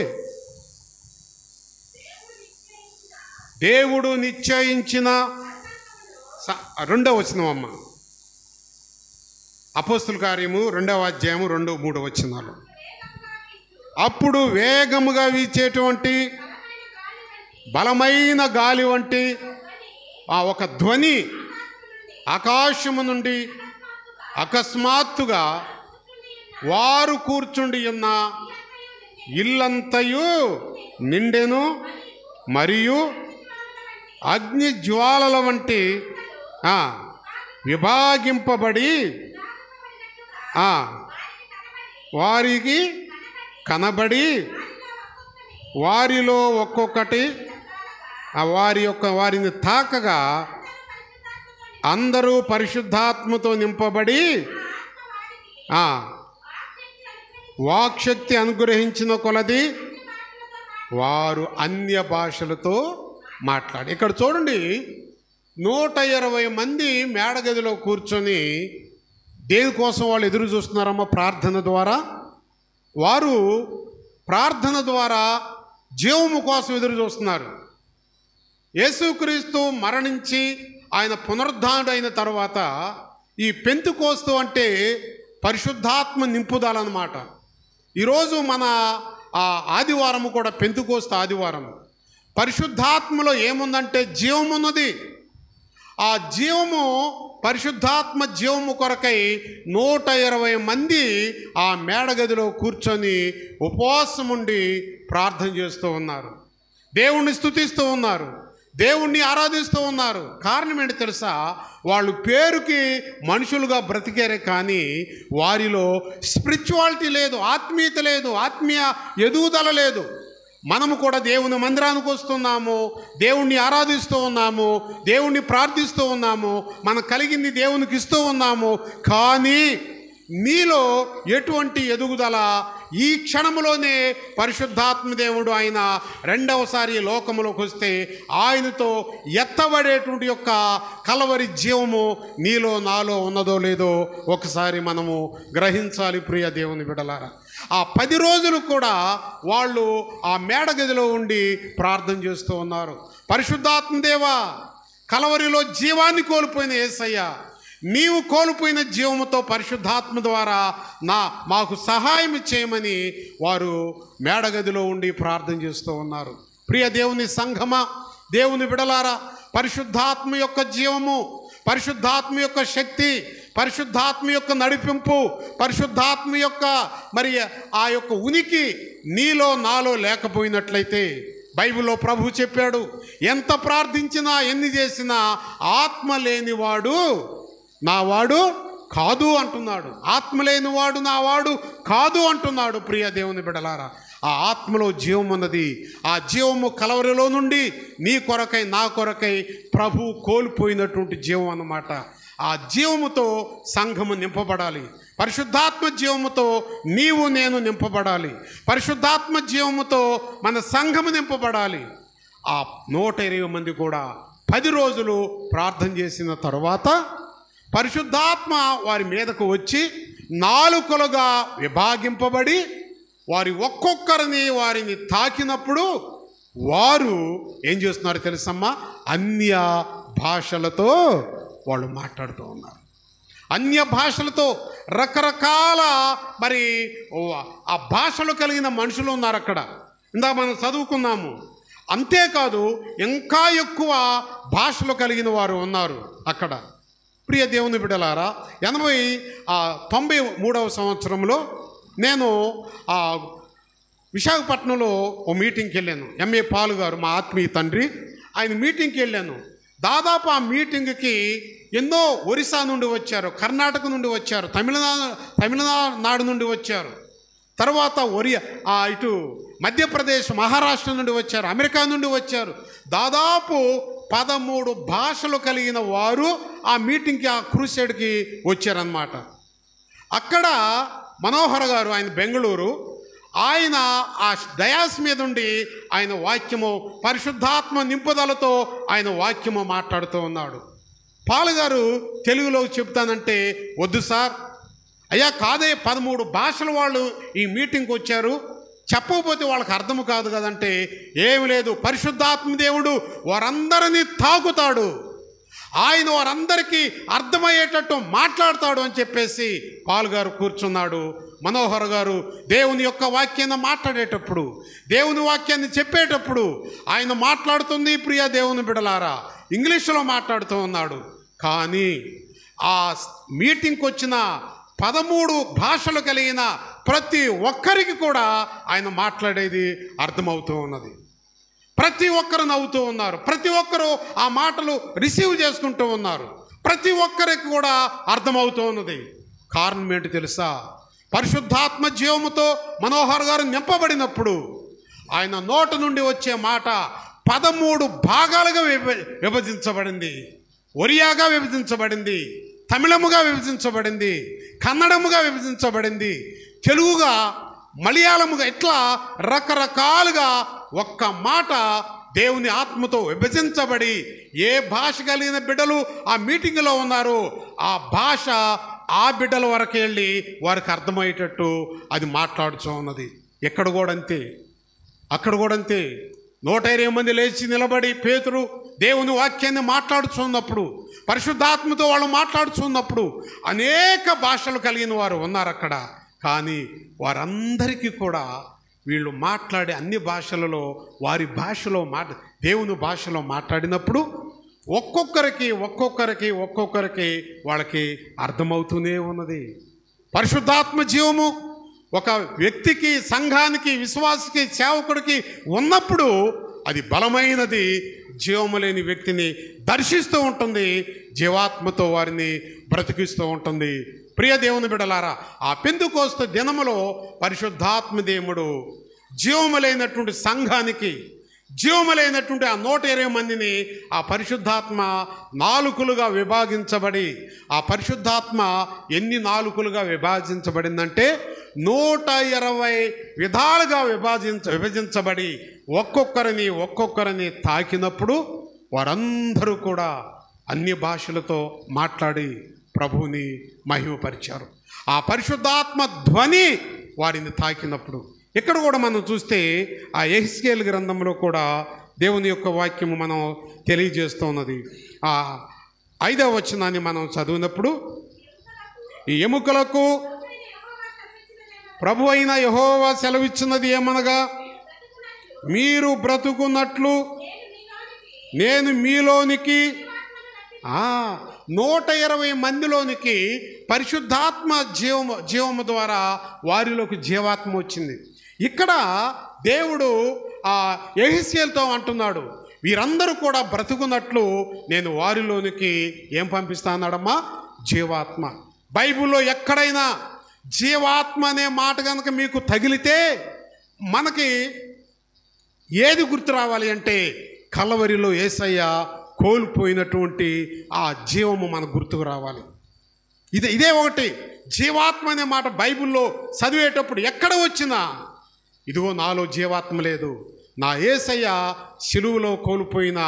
దేవుడు నిశ్చయించిన 2వ వచనం అమ్మ, అపోస్తల కార్యము 2వ అధ్యాయము 2, 3 వచనాలు. అప్పుడు వేగముగా వీచేటువంటి బలమైన గాలి వంటి ఆ ఒక ధ్వని ఆకాశము నుండి అకస్మాత్తుగా వారు కూర్చుండి ఉన్న ఇల్లంతయు నిండెను, మరియు అగ్ని జ్వాలల వంటి విభాగింపబడి వారికి కనబడి, వారిలో ఒక్కొక్కటి వారిని తాకగా అందరూ పరిశుద్ధాత్మతో నింపబడి వాక్శక్తి అనుగ్రహించిన కొలది వారు అన్య భాషలతో మాట్లాడి. ఇక్కడ చూడండి, 120 మంది మేడగదిలో కూర్చొని దేనికోసం వాళ్ళు ఎదురు చూస్తున్నారమ్మా? ప్రార్థన ద్వారా. వారు ప్రార్థన ద్వారా జీవము కోసం ఎదురు చూస్తున్నారు. యేసుక్రీస్తు మరణించి ఆయన పునరుద్ధానుడైన తర్వాత ఈ పెంతెకోస్తు అంటే పరిశుద్ధాత్మ నింపుదలన్నమాట. ఈరోజు మన ఆదివారము కూడా పెంతెకోస్తు ఆదివారం. పరిశుద్ధాత్మలో ఏముందంటే జీవమున్నది. ఆ జీవము, పరిశుద్ధాత్మ జీవము కొరకై 120 మంది ఆ మేడగదిలో కూర్చొని ఉపవాసం ఉండి ప్రార్థన చేస్తూ ఉన్నారు. దేవుణ్ణి స్తుతిస్తూ ఉన్నారు, దేవుణ్ణి ఆరాధిస్తూ ఉన్నారు. కారణం ఏంటి తెలుసా? వాళ్ళు పేరుకి మనుషులుగా బ్రతికారే కానీ వారిలో స్పిరిచువాలిటీ లేదు, ఆత్మీయత లేదు, ఆత్మీయ ఎదుగుదల లేదు. మనము కూడా దేవుని మందిరానికి వస్తున్నాము, దేవుణ్ణి ఆరాధిస్తూ ఉన్నాము, దేవుణ్ణి ప్రార్థిస్తూ ఉన్నాము, మనకు కలిగింది దేవునికి ఇస్తూ ఉన్నాము. కానీ నీలో ఎటువంటి ఎదుగుదల? ఈ క్షణములోనే పరిశుద్ధాత్మ దేవుడు ఆయన రెండవసారి లోకములోకి వస్తే ఆయనతో ఎత్తబడేటువంటి యొక్క కలవరి జీవము నీలో నాలో ఉన్నదో లేదో ఒకసారి మనము గ్రహించాలి ప్రియ దేవుని బిడ్డలారా. ఆ 10 రోజులు కూడా వాళ్ళు ఆ మేడగదిలో ఉండి ప్రార్థన చేస్తూ ఉన్నారు. పరిశుద్ధాత్మ దేవా, కలవరిలో జీవాన్ని కోల్పోయిన యేసయ్య, నీవు కోల్పోయిన జీవముతో పరిశుద్ధాత్మ ద్వారా మాకు సహాయం చేయమని వారు మేడగదిలో ఉండి ప్రార్థన చేస్తూ ఉన్నారు. ప్రియ దేవుని సంఘమా, దేవుని బిడలారా, పరిశుద్ధాత్మ యొక్క జీవము, పరిశుద్ధాత్మ యొక్క శక్తి, పరిశుద్ధాత్మ యొక్క నడిపింపు, పరిశుద్ధాత్మ యొక్క ఆ యొక్క ఉనికి నీలో నాలో లేకపోయినట్లయితే బైబిల్లో ప్రభు చెప్పాడు, ఎంత ప్రార్థించినా ఎన్ని చేసినా ఆత్మ లేనివాడు నావాడు కాదు అంటున్నాడు. ఆత్మ లేనివాడు నావాడు కాదు అంటున్నాడు. ప్రియ దేవుని బిడలారా, ఆ ఆత్మలో జీవం ఉన్నది. ఆ జీవము కలవరిలో నుండి నీ కొరకై నా కొరకై ప్రభు కోల్పోయినటువంటి జీవం అన్నమాట. ఆ జీవముతో సంఘము నింపబడాలి. పరిశుద్ధాత్మ జీవముతో నీవు నేను నింపబడాలి. పరిశుద్ధాత్మ జీవముతో మన సంఘము నింపబడాలి. ఆ 120 మంది కూడా 10 రోజులు ప్రార్థన చేసిన తర్వాత పరిశుద్ధాత్మ వారి మీదకు వచ్చి 4 విభాగింపబడి వారిని తాకినప్పుడు వారు ఏం చేస్తున్నారు తెలుసమ్మా? అన్య భాషలతో వాళ్ళు మాట్లాడుతూ ఉన్నారు. అన్య భాషలతో రకరకాల ఆ భాషలు కలిగిన మనుషులు ఉన్నారు అక్కడ. ఇందాక మనం చదువుకున్నాము. అంతేకాదు ఇంకా ఎక్కువ భాషలు కలిగిన వారు ఉన్నారు అక్కడ. ప్రియ దేవుని బిడ్డలారా, 93వ సంవత్సరంలో నేను విశాఖపట్నంలో ఓ మీటింగ్కి వెళ్ళాను. ఎంఏ పాలు గారు మా ఆత్మీయ తండ్రి, ఆయన మీటింగ్కి వెళ్ళాను. దాదాపు ఆ మీటింగ్కి ఎన్నో ఒరిస్సా నుండి వచ్చారు, కర్ణాటక నుండి వచ్చారు, తమిళనాడు నుండి వచ్చారు, తర్వాత ఇటు మధ్యప్రదేశ్, మహారాష్ట్ర నుండి వచ్చారు, అమెరికా నుండి వచ్చారు. దాదాపు 13 భాషలు కలిగిన వారు ఆ మీటింగ్కి, ఆ క్రూసేడ్కి వచ్చారన్నమాట. అక్కడ మనోహర్ గారు, ఆయన బెంగళూరు, ఆయన ఆ డయాస్ మీద ఉండి ఆయన వాక్యము, పరిశుద్ధాత్మ నింపుదలతో ఆయన వాక్యము మాట్లాడుతూ ఉన్నాడు. పాలుగారు తెలుగులో చెప్తానంటే, వద్దు సార్, అయ్యా కాదే 13 భాషల వాళ్ళు ఈ మీటింగ్కి వచ్చారు, చెప్పకపోతే వాళ్ళకి అర్థం కాదు కదంటే, ఏమి లేదు, పరిశుద్ధాత్మ దేవుడు వారందరినీ తాకుతాడు, ఆయన వారందరికీ అర్థమయ్యేటట్టు మాట్లాడతాడు అని చెప్పేసి పాల్గారు కూర్చున్నాడు. మనోహర్ గారు దేవుని యొక్క వాక్యాన్ని మాట్లాడేటప్పుడు, దేవుని వాక్యాన్ని చెప్పేటప్పుడు ఆయన మాట్లాడుతుంది ప్రియ దేవుని బిడలారా ఇంగ్లీషులో మాట్లాడుతూ ఉన్నాడు. కానీ ఆ మీటింగ్కి వచ్చిన 13 భాషలు కలిగిన ప్రతి ఒక్కరికి కూడా ఆయన మాట్లాడేది అర్థమవుతూ ఉన్నది. ప్రతి ఒక్కరు నవ్వుతూ ఉన్నారు, ప్రతి ఒక్కరు ఆ మాటలు రిసీవ్ చేసుకుంటూ ఉన్నారు, ప్రతి ఒక్కరికి కూడా అర్థమవుతూ ఉన్నది. కారణం ఏంటి తెలుసా? పరిశుద్ధాత్మ జీవముతో మనోహర్ గారు నింపబడినప్పుడు ఆయన నోట నుండి వచ్చే మాట 13 భాగాలుగా విభజించబడింది. ఒరియాగా విభజించబడింది, తమిళముగా విభజించబడింది, కన్నడముగా విభజించబడింది, తెలుగుగా, మలయాళముగా, ఇట్లా రకరకాలుగా ఒక్క మాట దేవుని ఆత్మతో విభజించబడి ఏ భాష కలిగిన బిడ్డలు ఆ మీటింగ్లో ఉన్నారో ఆ భాష ఆ బిడ్డల వరకు వెళ్ళి వారికి అర్థమయ్యేటట్టు అది మాట్లాడుతూ ఉన్నది. ఎక్కడ కూడా అంతే, అక్కడ కూడా అంతే. 120 మంది లేచి నిలబడి పేతురు దేవుని వాక్యాన్ని మాట్లాడుతున్నప్పుడు, పరిశుద్ధాత్మతో వాళ్ళు మాట్లాడుతున్నప్పుడు అనేక భాషలు కలిగిన వారు ఉన్నారు అక్కడ. కానీ వారందరికీ కూడా వీళ్ళు మాట్లాడే అన్ని భాషలలో వారి భాషలో దేవుని భాషలో మాట్లాడినప్పుడు ఒక్కొక్కరికి వాళ్ళకి అర్థమవుతూనే ఉన్నది. పరిశుద్ధాత్మ జీవము ఒక వ్యక్తికి, సంఘానికి, విశ్వాసికి, సేవకుడికి ఉన్నప్పుడు అది బలమైనది. జీవము లేని వ్యక్తిని దర్శిస్తూ ఉంటుంది, జీవాత్మతో వారిని బ్రతికిస్తూ ఉంటుంది. ప్రియ దేవుని బిడ్డలారా, ఆ పెంతెకోస్తు దినములో పరిశుద్ధాత్మ దేవుడు జీవము లేనటువంటి సంఘానికి, జీవము లేనటువంటి ఆ 120 మందిని ఆ పరిశుద్ధాత్మ నాలుకలుగా విభాగించబడి, ఆ పరిశుద్ధాత్మ ఎన్ని నాలుకలుగా విభజించబడిందంటే 120 విధాలుగా విభజించబడి ఒక్కొక్కరిని తాకినప్పుడు వారందరూ కూడా అన్ని భాషలతో మాట్లాడి ప్రభువుని మహిమపరిచారు. ఆ పరిశుద్ధాత్మ ధ్వని వారిని తాకినప్పుడు, ఇక్కడ కూడా మనం చూస్తే ఆ యెహెజ్కేలు గ్రంథంలో కూడా దేవుని యొక్క వాక్యము మనం తెలియజేస్తున్నది. ఆ 5వ వచనాన్ని మనం చదివినప్పుడు, ఈ ఎముకలకు ప్రభు అయిన యెహోవా సెలవిచ్చినది ఏమనగా, మీరు బ్రతుకున్నట్లు నేను మీలోనికి 120 మందిలోనికి పరిశుద్ధాత్మ జీవము ద్వారా వారిలోకి జీవాత్మ వచ్చింది. ఇక్కడ దేవుడు ఆ యెహెజ్కేలుతో అంటున్నాడు, వీరందరూ కూడా బ్రతుకున్నట్లు నేను వారిలోనికి ఏం పంపిస్తానమ్మా? జీవాత్మ. బైబిల్లో ఎక్కడైనా జీవాత్మ అనే మాట కనుక మీకు తగిలితే మనకి ఏది గుర్తు రావాలి అంటే, కలవరిలో యేసయ్య కోల్పోయినటువంటి ఆ జీవము మనకు గుర్తుకు రావాలి. ఇదే ఒకటి. జీవాత్మ అనే మాట బైబిల్లో చదివేటప్పుడు ఎక్కడ వచ్చినా, ఇదిగో నాలో జీవాత్మ లేదు, నా యేసయ్య శిలువలో కోల్పోయిన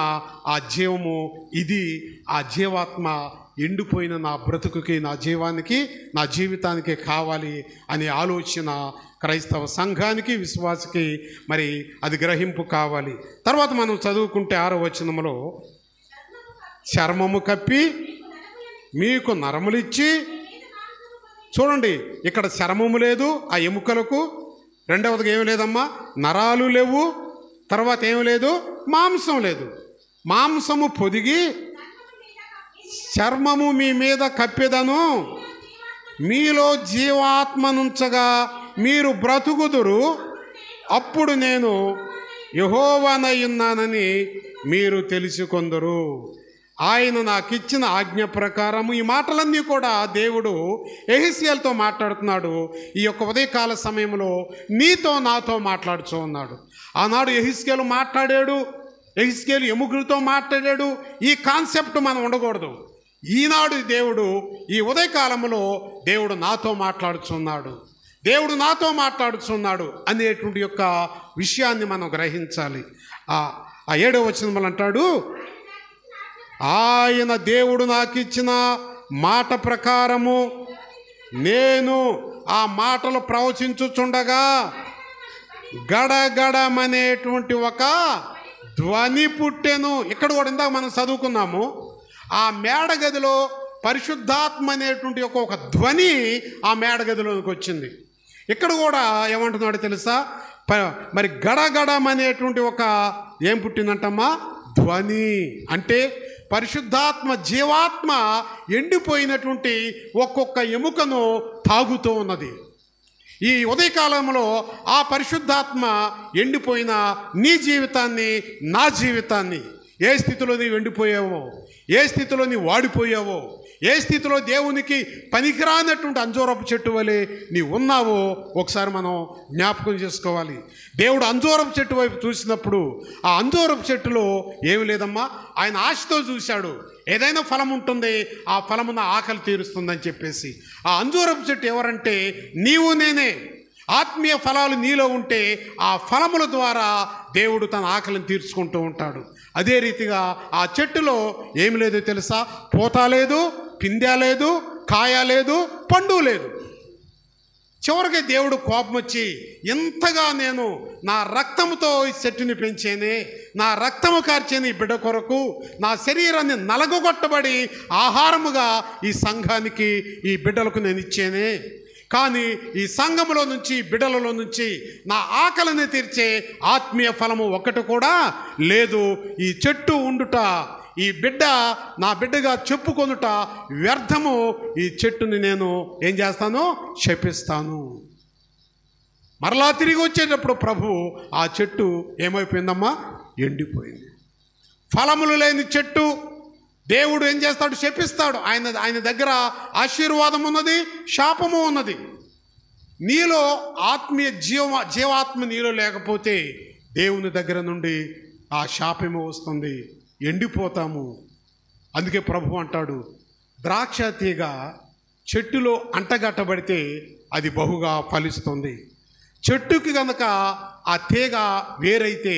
ఆ జీవము ఇది. ఆ జీవాత్మ ఎండిపోయిన నా బ్రతుకుకి, నా జీవానికి, నా జీవితానికి కావాలి అనే ఆలోచన క్రైస్తవ సంఘానికి, విశ్వాసకి మరి అది గ్రహింపు కావాలి. తర్వాత మనం చదువుకుంటే 6వ వచనంలో, చర్మము కప్పి మీకు నరములిచ్చి, చూడండి ఇక్కడ చర్మము లేదు ఆ ఎముకలకు, రెండవదిగా ఏమి లేదమ్మా, నరాలు లేవు, తర్వాత ఏమి లేదు, మాంసం లేదు. మాంసము పొదిగి చర్మము మీ మీద కప్పెదను, మీలో జీవాత్మనుంచగా మీరు బ్రతుకుదురు, అప్పుడు నేను యెహోవానయ్యున్నానని మీరు తెలుసుకొందురు. ఆయన నాకు ఇచ్చిన ఆజ్ఞ ప్రకారము, ఈ మాటలన్నీ కూడా దేవుడు యెహెజ్కేలుతో మాట్లాడుతున్నాడు. ఈ యొక్క ఉదయకాల సమయంలో నీతో నాతో మాట్లాడుతూ ఉన్నాడు. ఆనాడు యెహెజ్కేలు మాట్లాడాడు, యెహెజ్కేలు ఎముకలతో మాట్లాడాడు. ఈ కాన్సెప్ట్ మనం ఉండకూడదు. ఈనాడు దేవుడు, ఈ ఉదయకాలంలో దేవుడు నాతో మాట్లాడుతున్నాడు, దేవుడు నాతో మాట్లాడుతున్నాడు అనేటువంటి యొక్క విషయాన్ని మనం గ్రహించాలి. ఆ 7వ వచనంలో అంటాడు, ఆయన దేవుడు నాకు ఇచ్చిన మాట ప్రకారము నేను ఆ మాటలు ప్రవచించుచుండగా గడగడమనేటువంటి ఒక ధ్వని పుట్టెను. ఇక్కడ కూడా ఇందాక మనం చదువుకున్నాము, ఆ మేడగదిలో పరిశుద్ధాత్మ అనేటువంటి ఒక ధ్వని ఆ మేడగదిలోకి వచ్చింది. ఇక్కడ కూడా ఏమంటున్నాడు తెలుసా, మరి గడగడం అనేటువంటి ఒక ఏం పుట్టిందంటమ్మా, ధ్వని. అంటే పరిశుద్ధాత్మ, జీవాత్మ ఎండిపోయినటువంటి ఒక్కొక్క ఎముకను తాగుతూ ఉన్నది. ఈ ఉదయకాలంలో ఆ పరిశుద్ధాత్మ ఎండిపోయిన నీ జీవితాన్ని, నా జీవితాన్ని, ఏ స్థితిలో నీవు ఎండిపోయావో, ఏ స్థితిలో నీవు వాడిపోయావో, ఏ స్థితిలో దేవునికి పనికిరానటువంటి అంజూరపు చెట్టు వలె నీవు ఉన్నావో ఒకసారి మనం జ్ఞాపకం చేసుకోవాలి. దేవుడు అంజూరపు చెట్టు వైపు చూసినప్పుడు ఆ అంజూరపు చెట్టులో ఏమి లేదమ్మా, ఆయన ఆశతో చూశాడు. ఏదైనా ఫలం ఉంటుంది, ఆ ఫలమున ఆకలి తీరుస్తుందని చెప్పేసి. ఆ అంజూరపు చెట్టు ఎవరంటే నీవు నేనే. ఆత్మీయ ఫలాలు నీలో ఉంటే ఆ ఫలముల ద్వారా దేవుడు తన ఆకలిని తీర్చుకుంటూ ఉంటాడు. అదే రీతిగా ఆ చెట్టులో ఏమి లేదో తెలుసా, పూత లేదు, పిందె లేదు, కాయ లేదు, పండు లేదు. చివరికి దేవుడు కోపం వచ్చి, ఇంతగా నేను నా రక్తముతో ఈ చెట్టుని పెంచేనే, నా రక్తము కార్చేని ఈ బిడ్డ కొరకు నా శరీరాన్ని నలగొట్టబడి ఆహారముగా ఈ సంఘానికి, ఈ బిడ్డలకు నేను ఇచ్చేనే, కానీ ఈ సంఘములో నుంచి, బిడ్డలలో నుంచి నా ఆకలిని తీర్చే ఆత్మీయ ఫలము ఒకటి కూడా లేదు. ఈ చెట్టు ఉండుట, ఈ బిడ్డ నా బిడ్డగా చెప్పుకొనుట వ్యర్థము, ఈ చెట్టుని నేను ఏం చేస్తాను, శపిస్తాను. మరలా తిరిగి వచ్చేటప్పుడు ప్రభు ఆ చెట్టు ఏమైపోయిందమ్మా, ఎండిపోయింది. ఫలములు లేని చెట్టు దేవుడు ఏం చేస్తాడు, శపిస్తాడు. ఆయన దగ్గర ఆశీర్వాదం ఉన్నది, శాపము ఉన్నది. నీలో ఆత్మీయ జీవాత్మ నీలో లేకపోతే దేవుని దగ్గర నుండి ఆ శాపము వస్తుంది, ఎండిపోతాము. అందుకే ప్రభు అంటాడు, ద్రాక్ష తీగ చెట్టులో అంటగట్టబడితే అది బహుగా ఫలిస్తుంది. చెట్టుకి కనుక ఆ తీగ వేరైతే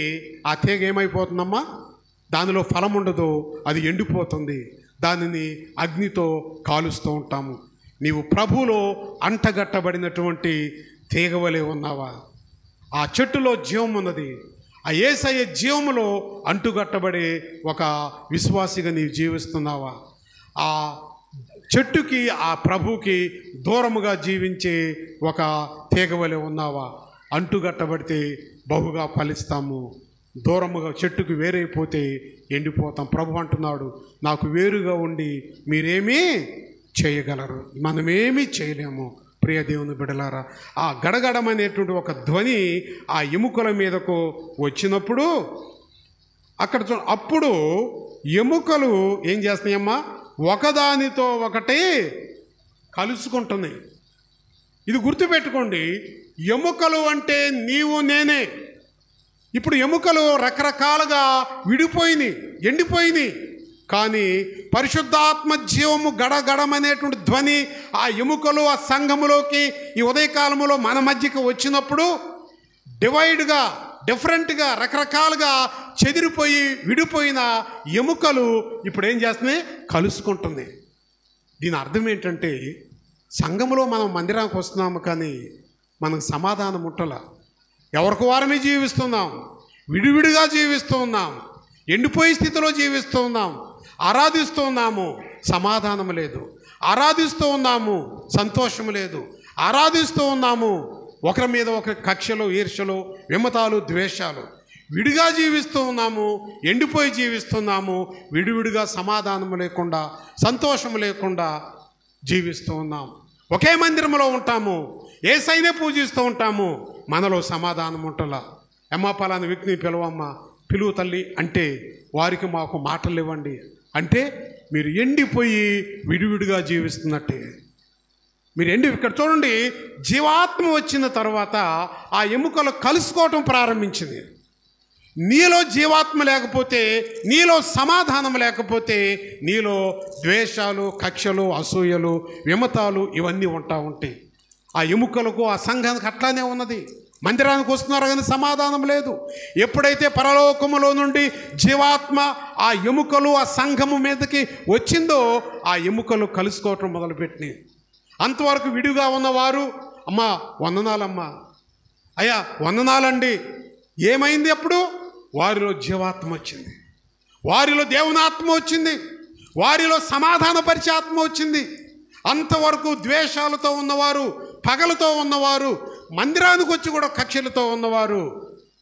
ఆ తీగ ఏమైపోతుందమ్మా, దానిలో ఫలం ఉండదు, అది ఎండిపోతుంది. దానిని అగ్నితో కాలుస్తూ ఉంటాము. నీవు ప్రభువులో అంటగట్టబడినటువంటి తీగవలే ఉన్నావా? ఆ చెట్టులో జీవం ఉన్నది. ఆ యేసయ్య జీవములో అంటుగట్టబడే ఒక విశ్వాసిగా నీవు జీవిస్తున్నావా? ఆ చెట్టుకి, ఆ ప్రభువుకి దూరముగా జీవించే ఒక తీగవలే ఉన్నావా? అంటుగట్టబడితే బహుగా ఫలిస్తాము, దూరముగా చెట్టుకు వేరైపోతే ఎండిపోతాం. ప్రభు అంటున్నాడు, నాకు వేరుగా ఉండి మీరేమీ చేయగలరు, మనమేమీ చేయలేము. ప్రియ దేవుని బిడ్డలారా, ఆ గడగడమనేటువంటి ఒక ధ్వని ఆ ఎముకల మీదకు వచ్చినప్పుడు అక్కడ అప్పుడు ఎముకలు ఏం చేస్తున్నాయమ్మా, ఒకదానితో ఒకటి కలుసుకుంటున్నాయి. ఇది గుర్తుపెట్టుకోండి, ఎముకలు అంటే నీవు నేనే. ఇప్పుడు ఎముకలు రకరకాలుగా విడిపోయినాయి, ఎండిపోయినాయి. కానీ పరిశుద్ధాత్మ జీవము గడగడమనేటువంటి ధ్వని ఆ ఎముకలు ఆ సంఘములోకి ఈ ఉదయకాలములో మన మధ్యకి వచ్చినప్పుడు డివైడ్గా, డిఫరెంట్గా, రకరకాలుగా చెదిరిపోయి విడిపోయిన ఎముకలు ఇప్పుడు ఏం చేస్తున్నాయి, కలుసుకుంటుంది. దీని అర్థం ఏంటంటే, సంఘములో మనం మందిరానికి వస్తున్నాము కానీ మనకు సమాధానం ఉంటల. ఎవరికి వారమే జీవిస్తున్నాం, విడివిడిగా జీవిస్తూ ఉన్నాం, ఎండిపోయే స్థితిలో జీవిస్తూ ఉన్నాం. ఆరాధిస్తూ ఉన్నాము, సమాధానం లేదు. ఆరాధిస్తూ ఉన్నాము, సంతోషం లేదు. ఆరాధిస్తూ ఉన్నాము, ఒకరి మీద ఒకరి కక్షలు, ఈర్ష్యలు, విమతాలు, ద్వేషాలు. విడిగా జీవిస్తూ ఉన్నాము, ఎండిపోయి జీవిస్తున్నాము. విడివిడిగా సమాధానం లేకుండా, సంతోషం లేకుండా జీవిస్తూ ఉన్నాం. ఒకే మందిరంలో ఉంటాము, యేసయ్యనే పూజిస్తూ ఉంటాము, మనలో సమాధానం ఉంటలా. అమ్మ పలానా వ్యక్తిని పిలవమ్మ, పిలువు తల్లి అంటే వారికి మాకు మాటలు ఇవ్వండి అంటే మీరు ఎండిపోయి విడివిడిగా జీవిస్తున్నట్టే. మీరు ఇక్కడ చూడండి, జీవాత్మ వచ్చిన తర్వాత ఆ ఎముకలు కలుసుకోవటం ప్రారంభించింది. నీలో జీవాత్మ లేకపోతే, నీలో సమాధానం లేకపోతే, నీలో ద్వేషాలు, కక్షలు, అసూయలు, విమతాలు ఇవన్నీ ఉంటాయి. ఆ ఎముకలకు, ఆ సంఘానికి అట్లానే ఉన్నది. మందిరానికి వస్తున్నారు కానీ సమాధానం లేదు. ఎప్పుడైతే పరలోకములో నుండి జీవాత్మ ఆ ఎముకలు, ఆ సంఘము మీదకి వచ్చిందో ఆ ఎముకలు కలుసుకోవటం మొదలుపెట్టినాయి. అంతవరకు విడిగా ఉన్నవారు, అమ్మా వందనాలమ్మా, అయ్యా వందనాలండి, ఏమైంది? అప్పుడు వారిలో జీవాత్మ వచ్చింది, వారిలో దేవుని ఆత్మ వచ్చింది, వారిలో సమాధానపరిచే ఆత్మ వచ్చింది. అంతవరకు ద్వేషాలతో ఉన్నవారు, పగలతో ఉన్నవారు, మందిరానికి వచ్చి కూడా కక్షలతో ఉన్నవారు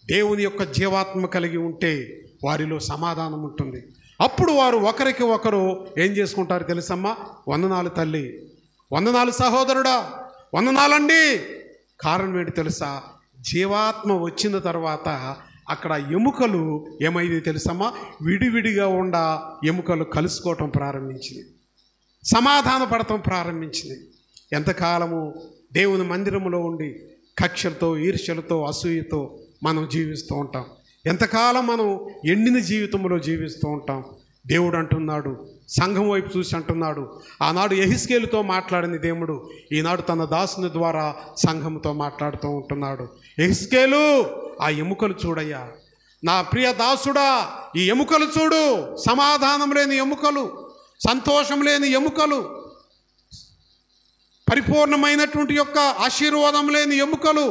దేవుని యొక్క జీవాత్మ కలిగి ఉంటే వారిలో సమాధానం ఉంటుంది. అప్పుడు వారు ఒకరికి ఒకరు ఏం చేసుకుంటారు తెలుసమ్మా? వందనాలు తల్లి, వందనాలు సహోదరుడా, వందనాలండి. కారణం ఏంటి తెలుసా? జీవాత్మ వచ్చిన తర్వాత అక్కడ ఎముకలు ఏమైంది తెలుసమ్మా? విడివిడిగా ఉండ ఎముకలు కలుసుకోవటం ప్రారంభించింది, సమాధాన పడటం ప్రారంభించింది. ఎంతకాలము దేవుని మందిరంలో ఉండి కక్షలతో, ఈర్ష్యలతో, అసూయతో మనం జీవిస్తూ ఉంటాం. ఎంతకాలం మనం ఎండిన జీవితంలో జీవిస్తూ ఉంటాం. దేవుడు అంటున్నాడు, సంఘం వైపు చూసి అంటున్నాడు, ఆనాడు యెహెజ్కేలుతో మాట్లాడిన దేవుడు ఈనాడు తన దాసుని ద్వారా సంఘంతో మాట్లాడుతూ ఉంటున్నాడు. యెహెజ్కేలు, ఆ ఎముకలు చూడయ్యా, నా ప్రియ దాసుడా, ఈ ఎముకలు చూడు, సమాధానం లేని ఎముకలు, సంతోషం లేని ఎముకలు, పరిపూర్ణమైనటువంటి యొక్క ఆశీర్వాదం లేని ఎముకలు,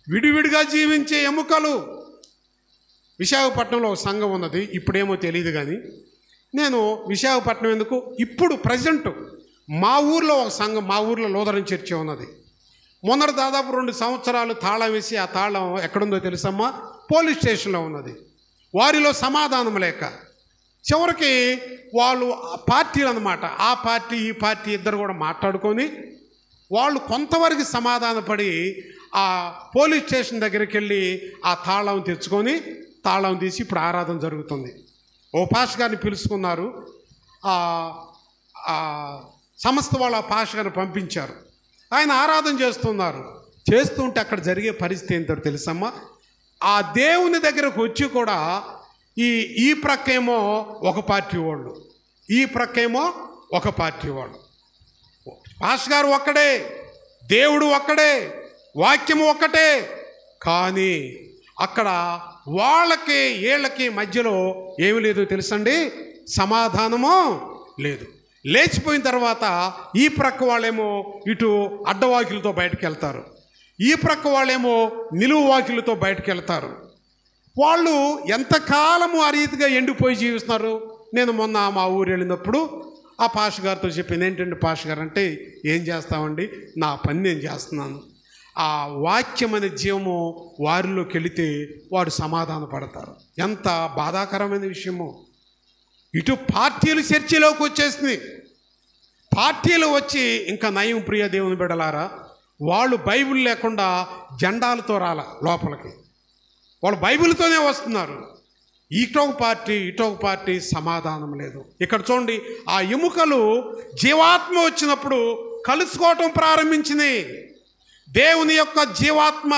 విడివిడిగా జీవించే ఎముకలు. విశాఖపట్నంలో ఒక సంఘం ఉన్నది, ఇప్పుడేమో తెలియదు కానీ నేను విశాఖపట్నం ఎందుకు, ఇప్పుడు ప్రజెంట్ మా ఊర్లో ఒక సంఘం, మా ఊర్లో లూథరన్ చర్చి ఉన్నది. మొన్నటి దాదాపు 2 సంవత్సరాలు తాళం వేసి, ఆ తాళం ఎక్కడుందో తెలుసమ్మా? పోలీస్ స్టేషన్లో ఉన్నది. వారిలో సమాధానం లేక చివరికి వాళ్ళు పార్టీలు అన్నమాట, ఆ పార్టీ ఈ పార్టీ ఇద్దరు కూడా మాట్లాడుకొని వాళ్ళు కొంతవరకు సమాధానపడి ఆ పోలీస్ స్టేషన్ దగ్గరికి వెళ్ళి ఆ తాళం తెచ్చుకొని తాళం తీసి ఇప్పుడు ఆరాధన జరుగుతుంది. ఓ పాష గారిని పిలుచుకున్నారు. సంస్థ వాళ్ళ పాష గారిని పంపించారు. ఆయన ఆరాధన చేస్తుంటే అక్కడ జరిగే పరిస్థితి ఏంటో తెలుసమ్మా, ఆ దేవుని దగ్గరకు వచ్చి కూడా ఈ ప్రక్కేమో ఒక పార్టీ వాళ్ళు, ఈ ప్రక్కేమో ఒక పార్టీ వాళ్ళు. పాష గారు ఒక్కడే, దేవుడు ఒక్కడే, వాక్యము ఒక్కటే, కానీ అక్కడ వాళ్ళకి వీళ్ళకి మధ్యలో ఏమి లేదు తెలుసండి, సమాధానమో లేదు. లేచిపోయిన తర్వాత ఈ ప్రక్క వాళ్ళేమో ఇటు అడ్డవాకిలతో బయటకు వెళ్తారు, ఈ ప్రక్క వాళ్ళేమో నిలువు వాకిలతో బయటకు వెళ్తారు. వాళ్ళు ఎంతకాలము ఆ రీతిగా ఎండిపోయి జీవిస్తున్నారు. నేను మొన్న మా ఊరు వెళ్ళినప్పుడు ఆ పాష గారితో చెప్పింది ఏంటంటే, పాష గారు అంటే ఏం చేస్తామండి, నా పని నేను చేస్తున్నాను. ఆ వాక్యం అనే జీవము వారిలోకి వెళితే వారు సమాధాన పడతారు. ఎంత బాధాకరమైన విషయమో. ఇటు పార్టీలు చర్చిలోకి వచ్చేసింది. పార్టీలు వచ్చి ఇంకా నయం ప్రియ దేవుని బిడ్డలారా, వాళ్ళు బైబిల్ లేకుండా జెండాలతో లోపలికి, వాళ్ళు బైబిల్తోనే వస్తున్నారు. ఇటొక పార్టీ సమాధానం లేదు. ఇక్కడ చూడండి, ఆ ఎముకలు జీవాత్మ వచ్చినప్పుడు కలుసుకోవటం ప్రారంభించినాయి. దేవుని యొక్క జీవాత్మ,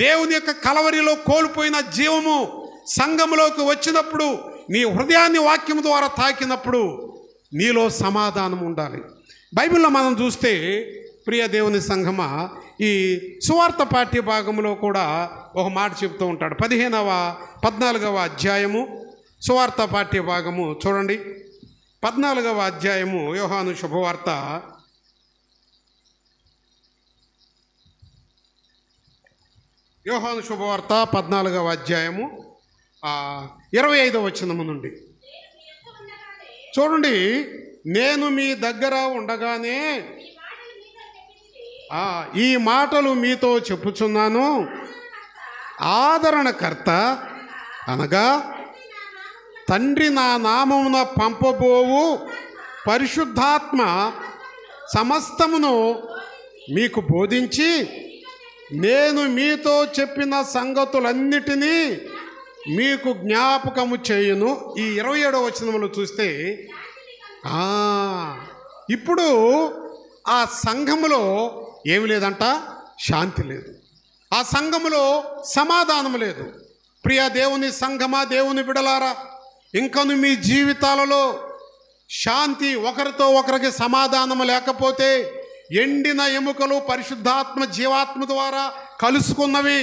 దేవుని యొక్క కలవరిలో కోల్పోయిన జీవము సంఘంలోకి వచ్చినప్పుడు, నీ హృదయాన్ని వాక్యం ద్వారా తాకినప్పుడు నీలో సమాధానం ఉండాలి. బైబిల్లో మనం చూస్తే ప్రియ దేవుని సంఘమా, ఈ సువార్త పాఠ్య భాగంలో కూడా ఒక మాట చెప్తూ ఉంటాడు. 14వ అధ్యాయము సువార్త పాఠ్య భాగము చూడండి. 14వ అధ్యాయము యోహాను శుభవార్త 14వ అధ్యాయము 25వ వచనము నుండి చూడండి. నేను మీ దగ్గర ఉండగానే ఈ మాటలు మీతో చెప్పుచున్నాను. ఆదరణకర్త అనగా తండ్రి నా నామమున పంపబోవు పరిశుద్ధాత్మ సమస్తమును మీకు బోధించి నేను మీతో చెప్పిన సంగతులన్నిటినీ మీకు జ్ఞాపకము చేయును. ఈ 27వ వచనములో చూస్తే ఇప్పుడు ఆ సంఘములో ఏమి లేదంట, శాంతి లేదు. ఆ సంఘములో సమాధానం లేదు. ప్రియ దేవుని సంఘమా, దేవుని బిడలారా, ఇంకను మీ జీవితాలలో శాంతి, ఒకరితో ఒకరికి సమాధానం లేకపోతే ఎండిన ఎముకలు పరిశుద్ధాత్మ జీవాత్మ ద్వారా కలుసుకున్నవి.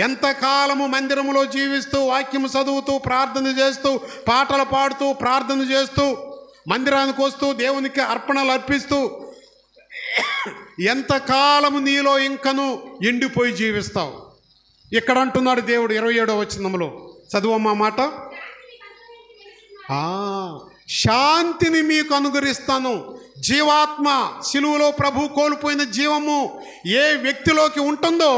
ఎంతకాలము మందిరములో జీవిస్తూ వాక్యము చదువుతూ ప్రార్థన చేస్తూ పాటలు పాడుతూ ప్రార్థన చేస్తూ మందిరానికి వస్తూ దేవునికి అర్పణలు అర్పిస్తూ ఎంతకాలము నీలో ఇంకను ఎండిపోయి జీవిస్తావు. ఇక్కడ అంటున్నాడు దేవుడు 27వ వచనంలో, చదువమ్మా మాట. శాంతిని మీకు అనుగ్రహిస్తాను. జీవాత్మ, సిలువలో ప్రభు కోల్పోయిన జీవము ఏ వ్యక్తిలోకి ఉంటుందో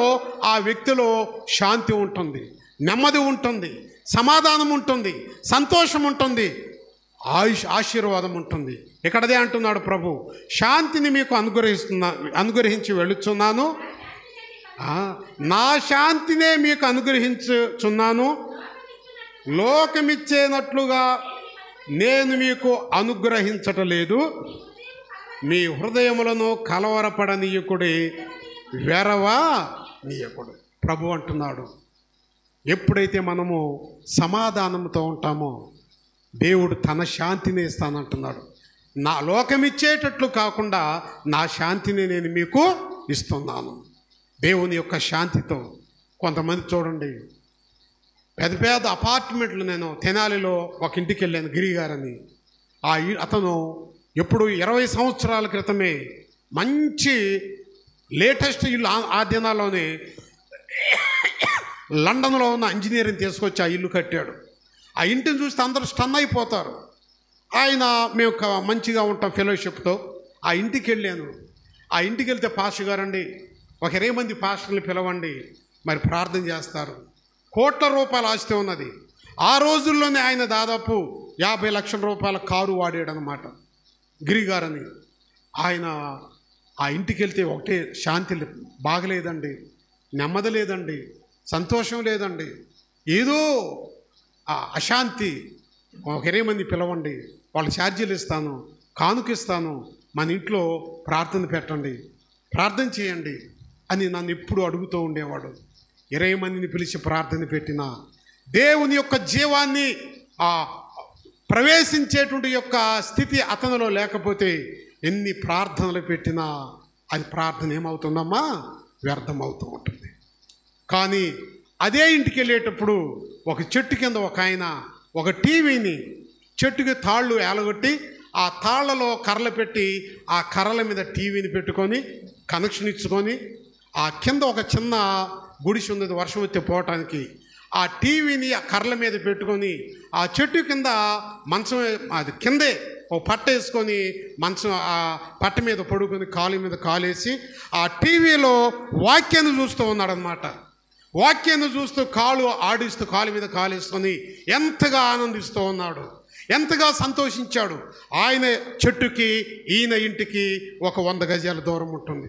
ఆ వ్యక్తిలో శాంతి ఉంటుంది, నెమ్మది ఉంటుంది, సమాధానం ఉంటుంది, సంతోషం ఉంటుంది, ఆశీర్వాదం ఉంటుంది. ఇక్కడదే అంటున్నాడు ప్రభు, శాంతిని మీకు అనుగ్రహించి వెళ్ళుచున్నాను. నా శాంతినే మీకు అనుగ్రహించుచున్నాను. లోకమిచ్చేనట్లుగా నేను మీకు అనుగ్రహించటలేదు. మీ హృదయములను కలవరపడనీయకుడి, వెరవా నీయకుడు. ప్రభు అంటున్నాడు, ఎప్పుడైతే మనము సమాధానంతో ఉంటామో దేవుడు తన శాంతిని ఇస్తానంటున్నాడు. నా లోకమిచ్చేటట్లు కాకుండా నా శాంతిని నేను మీకు ఇస్తున్నాను. దేవుని యొక్క శాంతితో. కొంతమంది చూడండి, పెద్ద పెద్ద అపార్ట్మెంట్లు, నేను తెనాలిలో ఒక ఇంటికి వెళ్ళాను, గిరిగారని. అతను ఎప్పుడు 20 సంవత్సరాల క్రితమే మంచి లేటెస్ట్ ఇల్లు, ఆ దినాల్లోనే లండన్లో ఉన్న ఇంజనీరింగ్ తీసుకొచ్చి ఆ ఇల్లు కట్టాడు. ఆ ఇంటిని చూస్తే అందరూ స్టన్ అయిపోతారు. మేము మంచిగా ఉంటాం ఫెలోషిప్తో. ఆ ఇంటికి వెళ్ళాను. ఆ ఇంటికి వెళ్తే పాస్టర్ గారండి, ఒక 20 మంది పాస్టర్లు పిలవండి, మరి ప్రార్థన చేస్తారు. కోట్ల రూపాయల ఆస్తి ఉన్నది. ఆ రోజుల్లోనే ఆయన దాదాపు 50 లక్షల రూపాయల కారు వాడాడనమాట, గిరిగారని. ఆయన ఆ ఇంటికి వెళ్తే ఒకటే శాంతి బాగలేదండి, నెమ్మది లేదండి, సంతోషం లేదండి, ఏదో అశాంతి. ఒక 20 మంది పిలవండి, వాళ్ళ ఛార్జీలు ఇస్తాను, కానుకిస్తాను, మన ఇంట్లో ప్రార్థన పెట్టండి, ప్రార్థన చేయండి అని నన్ను ఎప్పుడు అడుగుతూ ఉండేవాడు. 20 మందిని పిలిచి ప్రార్థన పెట్టిన దేవుని యొక్క జీవాన్ని ప్రవేశించేటువంటి యొక్క స్థితి అతనిలో లేకపోతే ఎన్ని ప్రార్థనలు పెట్టినా అది ప్రార్థన ఏమవుతుందమ్మా, వ్యర్థం అవుతూ ఉంటుంది. కానీ అదే ఇంటికి వెళ్ళేటప్పుడు ఒక చెట్టు కింద ఒక ఆయన ఒక టీవీని చెట్టుకి తాళ్ళు ఏలగొట్టి ఆ తాళ్లలో కర్రలు పెట్టి ఆ కర్రల మీద టీవీని పెట్టుకొని కనెక్షన్ ఇచ్చుకొని ఆ కింద ఒక చిన్న గుడిసి ఉంది వర్షం వచ్చి పోవటానికి, ఆ టీవీని ఆ కర్రల మీద పెట్టుకొని ఆ చెట్టు కింద మంచం అది కిందే ఓ పట్ట వేసుకొని మంచం ఆ పట్ట మీద పడుకొని కాలు మీద కాలేసి ఆ టీవీలో వాక్యాన్ని చూస్తూ ఉన్నాడనమాట. వాక్యాన్ని చూస్తూ కాలు ఆడిస్తూ కాలు మీద కాలేసుకొని ఎంతగా ఆనందిస్తూ ఉన్నాడు, ఎంతగా సంతోషించాడు. ఆయన చెట్టుకి ఈయన ఇంటికి ఒక 100 గజాల దూరం ఉంటుంది.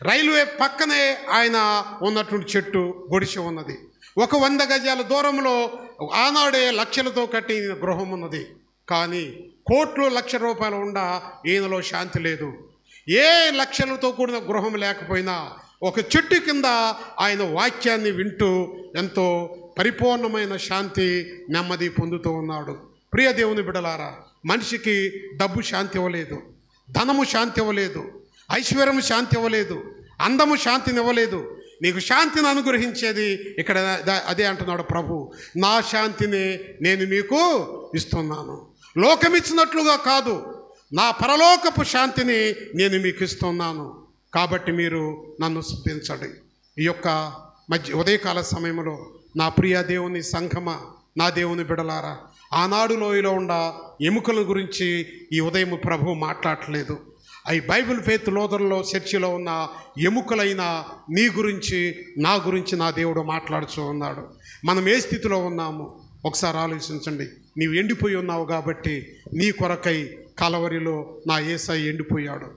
రైల్వే పక్కనే ఆయన ఉన్నటువంటి చెట్టు గుడిసె ఉన్నది. ఒక 100 గజాల దూరంలో ఆనాడే లక్షలతో కట్టిన గృహం ఉన్నది. కానీ కోట్లు లక్ష రూపాయలు ఉండా ఈయనలో శాంతి లేదు. ఏ లక్షలతో కూడిన గృహం లేకపోయినా ఒక చెట్టు కింద ఆయన వాక్యాన్ని వింటూ ఎంతో పరిపూర్ణమైన శాంతి నెమ్మది పొందుతూ ఉన్నాడు. ప్రియ దేవుని బిడ్డలారా, మనిషికి డబ్బు శాంతి ఇవ్వలేదు, ధనము శాంతి ఇవ్వలేదు, ఐశ్వర్యము శాంతి ఇవ్వలేదు, అందము శాంతిని ఇవ్వలేదు. నీకు శాంతిని అనుగ్రహించేది ఇక్కడ అదే అంటున్నాడు ప్రభు, నా శాంతిని నేను మీకు ఇస్తున్నాను, లోకమిచ్చినట్లుగా కాదు, నా పరలోకపు శాంతిని నేను మీకు ఇస్తున్నాను, కాబట్టి మీరు నన్ను స్తుతించండి. ఈ యొక్క ఉదయకాల సమయంలో నా ప్రియ దేవుని సంఘమ, నా దేవుని బిడలారా, ఆనాడు లోయలో ఉన్న ఎముకల గురించి ఈ ఉదయం ప్రభు మాట్లాడట్లేదు. ఈ బైబిల్ ఫెయిత్ లోదర్లో చర్చిలో ఉన్న ఎముకలైన నీ గురించి నా గురించి నా దేవుడు మాట్లాడుతూ ఉన్నాడు. మనం ఏ స్థితిలో ఉన్నాము ఒకసారి ఆలోచించండి. నీవు ఎండిపోయి ఉన్నావు కాబట్టి నీ కొరకై కలవరిలో నా యేసయ్య ఎండిపోయాడు.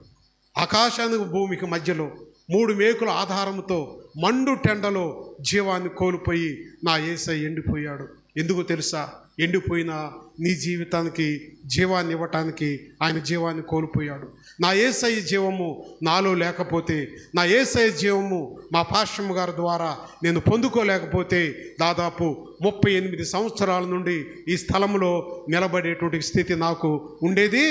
ఆకాశానికి భూమికి మధ్యలో 3 మేకుల ఆధారంతో మండు టెండలో జీవాన్ని కోల్పోయి నా యేసయ్య ఎండిపోయాడు. ఎందుకు తెలుసా? ఎండిపోయిన నీ జీవితానికి జీవాన్ని ఇవ్వటానికి ఆయన జీవాన్ని కోల్పోయాడు. నా యేసయ్య జీవము నాలో లేకపోతే, నా యేసయ్య జీవము మా పాస్టమ్ గారి ద్వారా నేను పొందుకోలేకపోతే దాదాపు 38 సంవత్సరాల నుండి ఈ స్థలంలో నిలబడేటువంటి స్థితి నాకు ఉండేది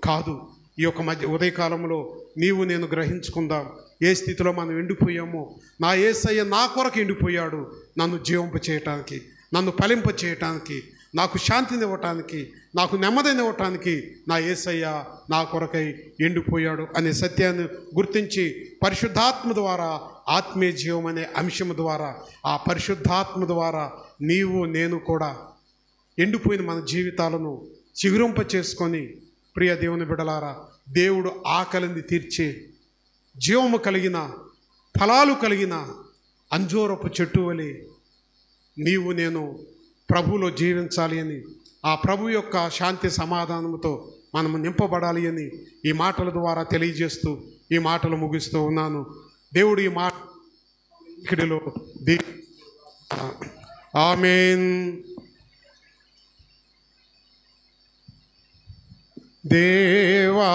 కాదు. ఈ యొక్క ఉదయకాలంలో నీవు నేను గ్రహించుకుందాం ఏ స్థితిలో మనం ఎండిపోయామో. నా యేసయ్య నా కొరకు ఎండిపోయాడు, నన్ను జీవింప చేయటానికి, నన్ను ఫలింప చేయటానికి, నాకు శాంతిని ఇవ్వటానికి, నాకు నెమ్మదిని ఇవ్వటానికి నా యేసయ్య నా కొరకై ఎండిపోయాడు అనే సత్యాన్ని గుర్తించి పరిశుద్ధాత్మ ద్వారా, ఆత్మీయ జీవం అనే అంశం ద్వారా, ఆ పరిశుద్ధాత్మ ద్వారా నీవు నేను కూడా ఎండిపోయిన మన జీవితాలను చిగురింప చేసుకొని, ప్రియ దేవుని బిడలారా, దేవుడు ఆకలిని తీర్చే జీవము కలిగిన ఫలాలు కలిగిన అంజూరపు చెట్టు వలె నీవు నేను ప్రభువులో జీవించాలి అని, ఆ ప్రభు యొక్క శాంతి సమాధానంతో మనము నింపబడాలి అని ఈ మాటల ద్వారా తెలియజేస్తూ ఈ మాటలు ముగిస్తూ ఉన్నాను. దేవుడు ఈ మాట ఇక్కడిలో ఆమేన్. దేవా